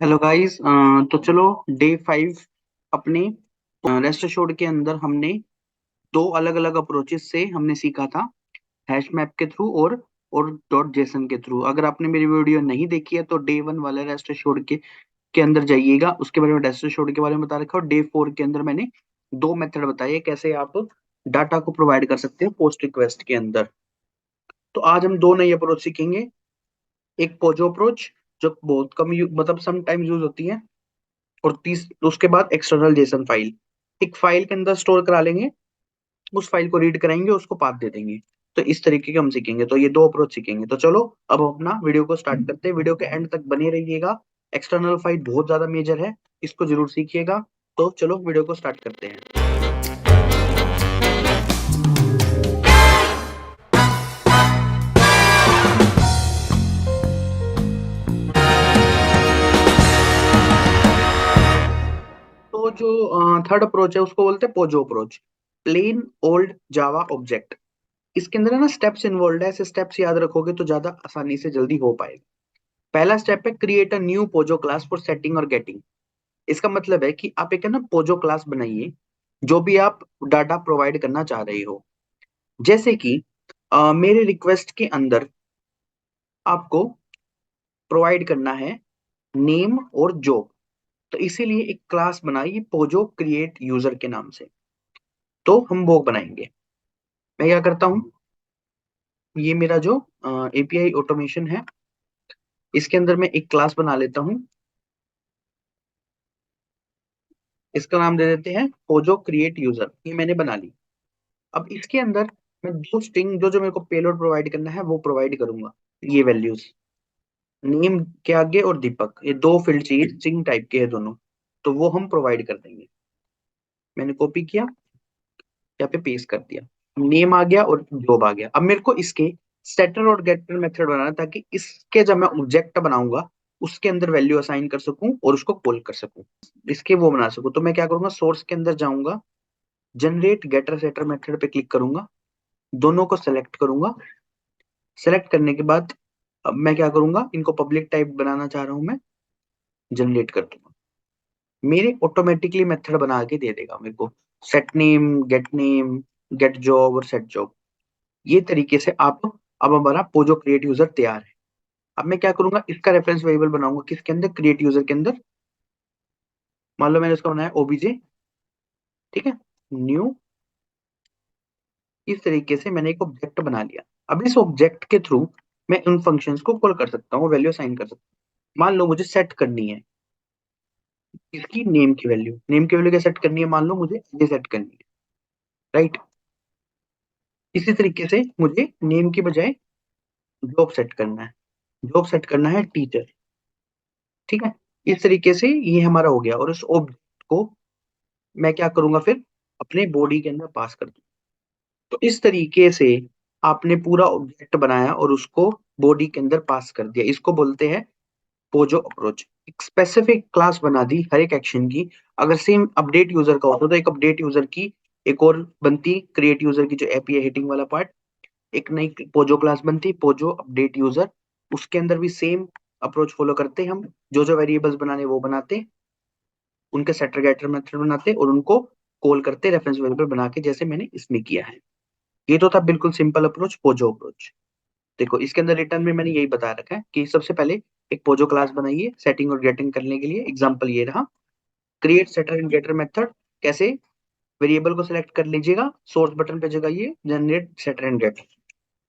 Hello guys. तो चलो day 5 अपने रेस्ट एश्योर्ड के अंदर हमने दो अलग अलग अप्रोचेस से हमने सीखा था। हैश मैप के थ्रू और डॉट जेसन के थ्रू। अगर आपने मेरी वीडियो नहीं देखी है तो डे 1 वाले रेस्ट एश्योर्ड के अंदर जाइएगा, उसके बारे में रेस्ट एश्योर्ड के बारे में बता रखा है। और डे 4 के अंदर मैंने दो मेथड बताए हैं कैसे आप डाटा को प्रोवाइड कर सकते हैं पोस्ट रिक्वेस्ट के अंदर। तो आज हम दो नई अप्रोच सीखेंगे। एक पोजो अप्रोच जो बहुत कम मतलब सम टाइम्स यूज होती है, और उसके बाद एक्सटर्नल जेसन फाइल एक फाइल के अंदर स्टोर करा लेंगे, उस फाइल को रीड कराएंगे, उसको पाथ दे देंगे। तो इस तरीके के हम सीखेंगे। तो ये दो अप्रोच सीखेंगे। तो चलो अब हम अपना वीडियो को स्टार्ट करते हैं। वीडियो के एंड तक बने रहिएगा। एक्सटर्नल फाइल बहुत ज्यादा मेजर है, इसको जरूर सीखिएगा। तो चलो वीडियो को स्टार्ट करते हैं। तो जो थर्ड अप्रोच है उसको बोलते हैं POJO approach, plain old Java object. इसके अंदर है ना स्टेप्स इन्वॉल्व है। ऐसे स्टेप्स याद रखोगे तो ज्यादा आसानी से जल्दी हो पाएगा। पहला स्टेप है create a new Pozzo class for setting और गेटिंग। इसका मतलब है कि आप एक है ना पोजो क्लास बनाइए जो भी आप डाटा प्रोवाइड करना चाह रहे हो। जैसे कि मेरे रिक्वेस्ट के अंदर आपको प्रोवाइड करना है नेम और जॉब। तो इसीलिए एक क्लास बनाइए पोजो क्रिएट यूजर के नाम से। तो हम वो बनाएंगे। मैं क्या करता हूँ, ये मेरा जो एपीआई ऑटोमेशन है, इसके अंदर मैं एक क्लास बना लेता हूँ। इसका नाम दे देते हैं पोजो क्रिएट यूजर। ये मैंने बना ली। अब इसके अंदर मैं दो स्ट्रिंग जो जो मेरे को पेलोड प्रोवाइड करना है वो प्रोवाइड करूंगा। ये वैल्यूज नेम के आगे और दीपक, ये दो फील्ड चाहिए, स्ट्रिंग टाइप के हैं दोनों। तो वो हम प्रोवाइड कर देंगे। मैंने कॉपी किया, यहाँ पे पेस्ट कर दिया। नेम आ गया और जॉब आ गया। अब मेरे को इसके सेटर और गेटर मेथड बनाना है, ताकि इसके जब मैं ऑब्जेक्ट बनाऊंगा उसके अंदर वैल्यू असाइन कर सकूं और उसको कॉल कर सकूं, इसके वो बना सकूं। तो मैं क्या करूंगा, सोर्स के अंदर जाऊंगा, जनरेट गेटर सेटर मेथड पे क्लिक करूंगा, दोनों को सेलेक्ट करूंगा। सेलेक्ट करने के बाद अब मैं क्या करूंगा, इनको पब्लिक टाइप बनाना चाह रहा हूं मैं, जनरेट कर दूंगा। मेरे ऑटोमेटिकली मेथड बना के दे देगा मेरे को, नेम गेट जॉब और सेट जॉब। ये तरीके से आप, अब हमारा पोजो क्रिएट यूजर तैयार है। अब मैं क्या करूंगा, इसका रेफरेंस वेरिएबल बनाऊंगा किसके अंदर, क्रिएट यूजर के अंदर। मान लो मैंने इसका बनाया ओबीजे, ठीक है, न्यू। इस तरीके से मैंने एक ऑब्जेक्ट बना लिया। अब इस ऑब्जेक्ट के थ्रू मैं उन फंक्शंस को कॉल कर सकता हूँ, वैल्यू असाइन कर सकता हूँ। मान लो मुझे सेट करनी है इसकी नेम की वैल्यू क्या सेट करनी है, मान लो मुझे ये सेट करनी है, राइट। इसी तरीके से मुझे नेम की बजाय जॉब सेट करना है। जॉब सेट करना है टीचर, ठीक है। इस तरीके से ये हमारा हो गया। और उस ऑब्जेक्ट को मैं क्या करूंगा फिर, अपने बॉडी के अंदर पास कर दूंगा। तो इस तरीके से आपने पूरा ऑब्जेक्ट बनाया और उसको बॉडी के अंदर पास कर दिया। इसको बोलते हैं पोजो अप्रोच। एक स्पेसिफिक क्लास बना दी हर एक एक्शन की। अगर सेम अपडेट यूजर का होता तो एक अपडेट यूजर की एक और बनती, क्रिएट यूजर की जो एपीआई हिटिंग वाला पार्ट, एक नई पोजो क्लास बनती पोजो अपडेट यूजर। उसके अंदर भी सेम अप्रोच फॉलो करते हम। जो जो वेरिएबल्स बनाने वो बनाते, उनके सेटर गेटर मेथड बनाते और उनको कॉल करते रेफरेंस वेरिएबल बना के, जैसे मैंने इसमें किया है। ये तो था बिल्कुल सिंपल अप्रोच, पोजो अप्रोच। देखो इसके अंदर रिटर्न में मैंने यही बता रखा है कि सबसे पहले एक पोजो क्लास बनाइए सेटिंग और गेटिंग करने के लिए। एग्जांपल ये रहा, create setter and getter method. कैसे, वेरिएबल को सिलेक्ट कर लीजिएगा, सोर्स बटन पे जगाइए, जनरेट सेटर एंड गेटर।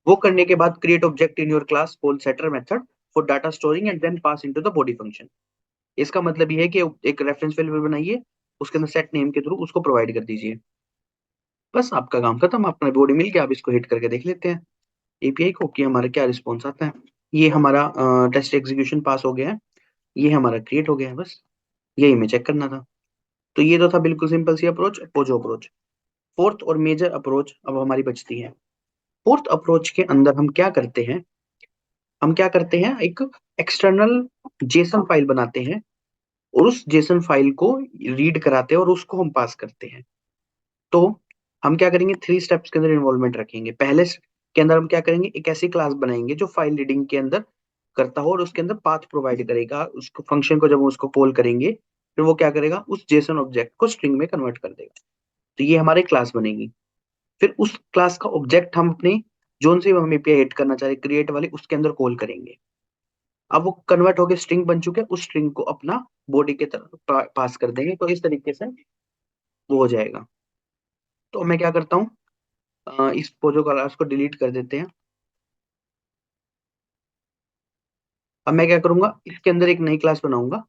वो करने के बाद create object in your class call setter method for data storing and then pass into the body function. इसका मतलब ये है कि एक रेफरेंस वेरिएबल बनाइए, उसके अंदर सेट नेम के थ्रू उसको प्रोवाइड कर दीजिए। बस आपका काम खत्म, अपना बॉडी मिल गया। आप इसको हिट करके देख लेते हैं एपीआई को कि हमारा क्या रिस्पॉन्स आता है। ये हमारा टेस्ट एग्जीक्यूशन पास हो गया है, ये हमारा क्रिएट हो गया है। बस यही हमें चेक करना था। तो ये तो था बिल्कुल सिंपल सी अप्रोच, पोजो अप्रोच। फोर्थ और मेजर अप्रोच अब हमारी बचती है। फोर्थ अप्रोच के अंदर हम क्या करते हैं, एक एक्सटर्नल जेसन फाइल बनाते हैं और उस जेसन फाइल को रीड कराते हैं और उसको हम पास करते हैं। तो हम क्या करेंगे, थ्री स्टेप्स के अंदर इन्वॉल्वमेंट रखेंगे। पहले के अंदर हम क्या करेंगे, एक ऐसी क्लास बनाएंगे जो फाइल रीडिंग के अंदर करता हो और उसके अंदर पाथ प्रोवाइड करेगा उसको फंक्शन को। जब उसको कॉल करेंगे फिर वो क्या करेगा, उस जेसन ऑब्जेक्ट को स्ट्रिंग में कन्वर्ट कर देगा। तो ये हमारी क्लास बनेगी। फिर उस क्लास का ऑब्जेक्ट हम अपने जोन से हम एपीआई ऐड करना चाह रहे क्रिएट वाले उसके अंदर कॉल करेंगे। अब वो कन्वर्ट होकर स्ट्रिंग बन चुके हैं, उस स्ट्रिंग को अपना बॉडी के तरफ पास कर देंगे। तो इस तरीके से वो हो जाएगा। तो मैं क्या करता हूँ, इस पोजो क्लास को डिलीट कर देते हैं। अब मैं क्या करूंगा, इसके अंदर एक नई क्लास बनाऊंगा।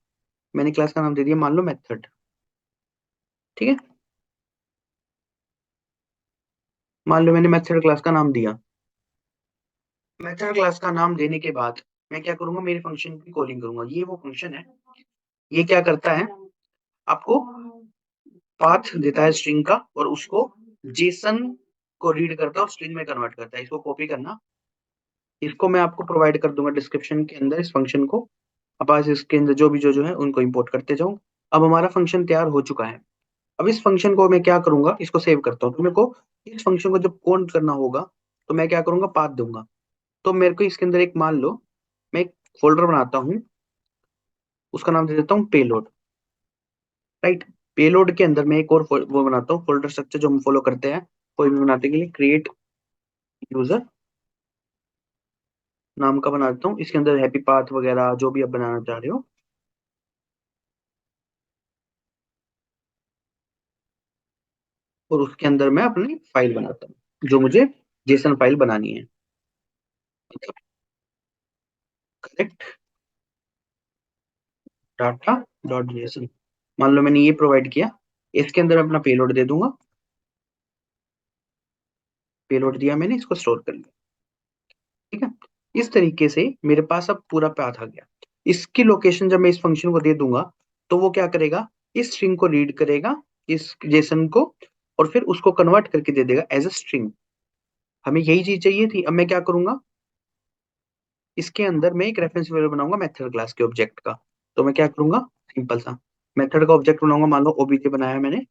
मैंने क्लास का नाम दे दिया, मान लो मेथड। ठीक है, मान लो मैंने मेथड क्लास का नाम दिया। मेथड क्लास का नाम देने के बाद मैं क्या करूंगा, मेरे फंक्शन की कॉलिंग करूंगा। ये वो फंक्शन है, ये क्या करता है, आपको पाथ देता है स्ट्रिंग का और उसको जेसन को रीड करता है और स्ट्रिंग में कन्वर्ट करता है। इसको कॉपी करना, इसको मैं आपको प्रोवाइड कर दूंगा डिस्क्रिप्शन के अंदर इस फंक्शन को। अब आज इसके अंदर जो है उनको इंपोर्ट करते जाऊं। अब हमारा फंक्शन तैयार हो चुका है। अब इस फंक्शन को मैं क्या करूंगा, इसको सेव करता हूँ। तो मेरे को इस फंक्शन को जब कॉल करना होगा तो मैं क्या करूंगा, पाथ दूंगा। तो मेरे को इसके अंदर एक, मान लो मैं एक फोल्डर बनाता हूँ, उसका नाम दे देता हूँ पेलोड। राइट, पेलोड के अंदर मैं एक और वो बनाता हूँ फोल्डर स्ट्रक्चर जो हम फॉलो करते हैं कोई भी बनाने के लिए, क्रिएट यूजर नाम का बना देता हूँ। इसके अंदर हैप्पी पाथ वगैरह जो भी आप बनाना चाह रहे हो, और उसके अंदर मैं अपनी फाइल बनाता हूँ जो मुझे जेसन फाइल बनानी है। करेक्ट डाटा डॉट जेसन, मान लो मैंने ये प्रोवाइड किया। इसके अंदर मैं अपना पेलोड दे दूंगा। पेलोड दिया मैंने, इसको स्टोर कर लिया। ठीक है, इस तरीके से मेरे पास अब पूरा पाथ आ गया। इसकी लोकेशन जब मैं इस फंक्शन को दे दूंगा तो वो क्या करेगा, इस स्ट्रिंग को रीड करेगा, इस जेसन को, और फिर उसको कन्वर्ट करके दे देगा एज अ स्ट्रिंग। हमें यही चीज चाहिए थी। अब मैं क्या करूंगा, इसके अंदर मैं एक रेफरेंस वेरिएबल बनाऊंगा मेथड क्लास के ऑब्जेक्ट का। तो मैं क्या करूंगा, सिंपल सा मेथड का ऑब्जेक्ट बनाऊंगा। मान लो ओबीजे बनाया मैंने,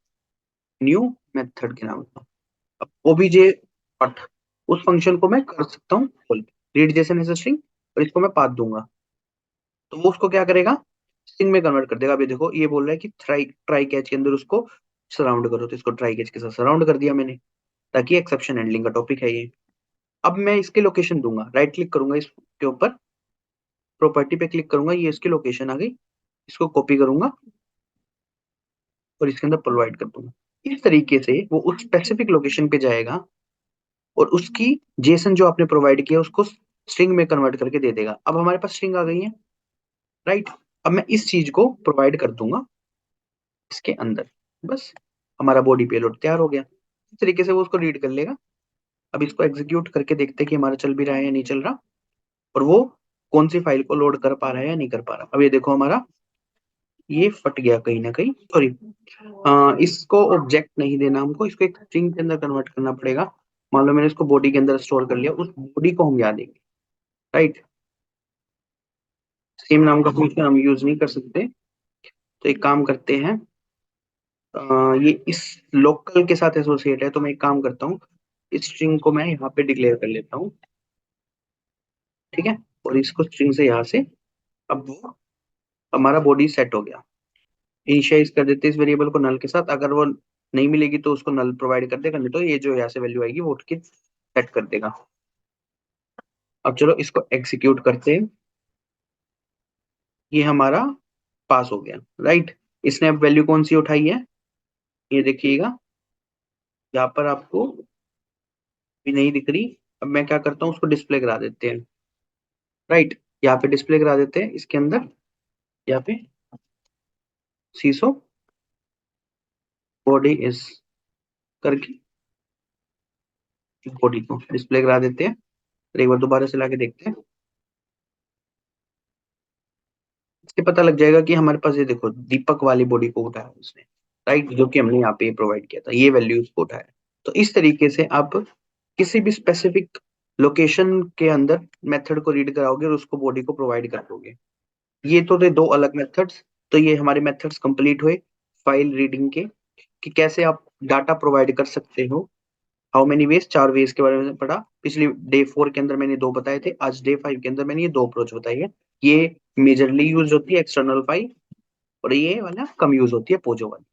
न्यू मेथड के नाम का। अब ओबीजे डॉट, उस फंक्शन को मैं कर सकता हूँ call, read JSON as a string, और इसको मैं पाथ दूंगा। तो वो उसको क्या करेगा, स्ट्रिंग में कन्वर्ट कर देगा। अभी देखो ये बोल रहा है कि ट्राई ट्राई कैच के अंदर उसको सराउंड करो, तो इसको ट्राई कैच के साथ सराउंड कर दिया मैंने, ताकि एक्सेप्शन हैंडलिंग का टॉपिक है ये। अब मैं इसके लोकेशन दूंगा, राइट क्लिक करूंगा इसके ऊपर, प्रॉपर्टी पे क्लिक करूंगा, ये इसकी लोकेशन आ गई। इसको कॉपी करूंगा और इसके अंदर प्रोवाइड कर दूंगा। इस तरीके से वो उस स्पेसिफिक लोकेशन पे जाएगा और उसकी जेसन जो आपने प्रोवाइड किया उसको स्ट्रिंग में कन्वर्ट करके दे देगा। अब हमारे पास स्ट्रिंग आ गई है। राइट, अब मैं इस चीज को प्रोवाइड कर दूंगा इसके अंदर। बस हमारा बॉडी पेलोड तैयार हो गया। इस तरीके से वो उसको रीड कर लेगा। अब इसको एग्जीक्यूट करके देखते हैं कि हमारा चल भी रहा है या नहीं चल रहा, और वो कौन सी फाइल को लोड कर पा रहा है या नहीं कर पा रहा। अब ये देखो हमारा ये फट गया कहीं ना कहीं, सॉरी। इसको ऑब्जेक्ट नहीं देना हमको, इसको एक स्ट्रिंग के अंदर कन्वर्ट करना पड़ेगा। मान लो मैंने इसको बॉडी के अंदर स्टोर कर लिया, उस बॉडी को हम याद देंगे। राइट, सेम नाम का फंक्शन हम यूज नहीं कर सकते। तो एक काम करते हैं, ये इस लोकल के साथ एसोसिएट है, तो मैं एक काम करता हूँ, इस स्ट्रिंग को मैं यहाँ पे डिक्लेयर कर लेता हूँ। ठीक है, और इसको स्ट्रिंग से यहाँ से, अब वो हमारा बॉडी सेट हो गया। इनिशियलाइज कर देते हैं इस वेरिएबल को नल के साथ। अगर वो नहीं मिलेगी तो उसको नल प्रोवाइड कर देगा, नहीं तो ये जो यहाँ से वैल्यू आएगी वो उठ के सेट कर देगा। अब चलो इसको एग्जीक्यूट करते हैं। ये हमारा पास हो गया। राइट, इसने अब वैल्यू कौन सी उठाई है, ये देखिएगा, यहाँ पर आपको भी नहीं दिख रही। अब मैं क्या करता हूँ, उसको डिस्प्ले करा देते हैं। राइट, यहाँ पे डिस्प्ले करा देते हैं इसके अंदर, यहाँ पे सीसो बॉडी इज करके बॉडी को डिस्प्ले करा देते हैं। फिर एक बार दोबारा से लाके देखते हैं, इससे पता लग जाएगा कि हमारे पास ये देखो दीपक वाली बॉडी को उठाया उसने। राइट, जो कि हमने यहाँ पे प्रोवाइड किया था, ये वैल्यू उसको उठाया। तो इस तरीके से आप किसी भी स्पेसिफिक लोकेशन के अंदर मेथड को रीड कराओगे और उसको बॉडी को प्रोवाइड कर दोगे। ये तो थे दो अलग मेथड्स। तो ये हमारे मेथड्स कंप्लीट हुए फाइल रीडिंग के, कि कैसे आप डाटा प्रोवाइड कर सकते हो हाउ मेनी वेज, 4 वेज के बारे में पढ़ा। पिछली डे 4 के अंदर मैंने 2 बताए थे, आज डे 5 के अंदर मैंने ये 2 अप्रोच बताई है। ये मेजरली यूज होती है एक्सटर्नल फाइल, और ये वाला कम यूज होती है पोजो वाली।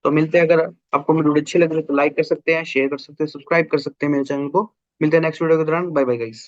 तो मिलते हैं, अगर आपको मेरी वीडियो अच्छी लग रही है तो लाइक कर सकते हैं, शेयर कर सकते हैं, सब्सक्राइब कर सकते हैं मेरे चैनल को। मिलते हैं नेक्स्ट वीडियो के दौरान। Bye bye guys.